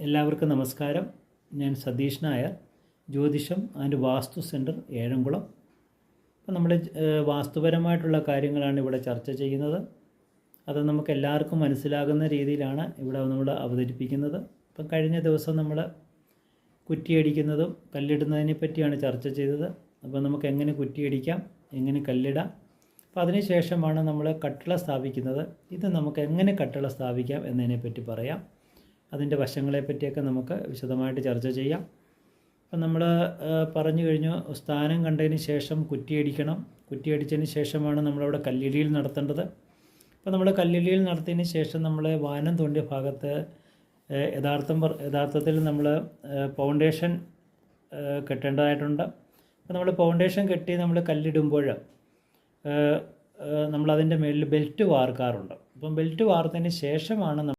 എല്ലാവർക്കും നമസ്കാരം. ഞാൻ സതീഷ് നായർ, ജ്യോതിഷം ആൻഡ് വാസ്തു സെൻറ്റർ, ഏഴംകുളം. അപ്പോൾ നമ്മൾ വാസ്തുപരമായിട്ടുള്ള കാര്യങ്ങളാണ് ഇവിടെ ചർച്ച ചെയ്യുന്നത്. അത് നമുക്ക് എല്ലാവർക്കും മനസ്സിലാകുന്ന രീതിയിലാണ് ഇവിടെ നമ്മൾ അവതരിപ്പിക്കുന്നത്. ഇപ്പം കഴിഞ്ഞ ദിവസം നമ്മൾ കുറ്റിയടിക്കുന്നതും കല്ലിടുന്നതിനെ പറ്റിയാണ് ചർച്ച ചെയ്തത്. അപ്പോൾ നമുക്ക് എങ്ങനെ കുറ്റിയടിക്കാം, എങ്ങനെ കല്ലിടാം, അപ്പോൾ അതിന് ശേഷമാണ് നമ്മൾ കട്ടിള സ്ഥാപിക്കുന്നത്. ഇത് നമുക്ക് എങ്ങനെ കട്ടിള സ്ഥാപിക്കാം എന്നതിനെപ്പറ്റി പറയാം. അതിൻ്റെ വശങ്ങളെ പറ്റിയൊക്കെ നമുക്ക് വിശദമായിട്ട് ചർച്ച ചെയ്യാം. അപ്പം നമ്മൾ പറഞ്ഞു കഴിഞ്ഞു, സ്ഥാനം കണ്ടതിന് ശേഷം കുറ്റിയടിക്കണം. കുറ്റിയടിച്ചതിന് ശേഷമാണ് നമ്മളവിടെ കല്ലിടിയിൽ നടത്തേണ്ടത്. അപ്പോൾ നമ്മൾ കല്ലിടിയിൽ നടത്തിയതിന് ശേഷം നമ്മൾ വാനം തോണ്ടിയ ഭാഗത്ത് യഥാർത്ഥത്തിൽ നമ്മൾ ഫൗണ്ടേഷൻ കെട്ടേണ്ടതായിട്ടുണ്ട്. അപ്പോൾ നമ്മൾ ഫൗണ്ടേഷൻ കെട്ടി നമ്മൾ കല്ലിടുമ്പോൾ നമ്മളതിൻ്റെ മേളിൽ ബെൽറ്റ് വാർക്കാറുണ്ട്. അപ്പം ബെൽറ്റ് വാർത്തതിന് ശേഷമാണ്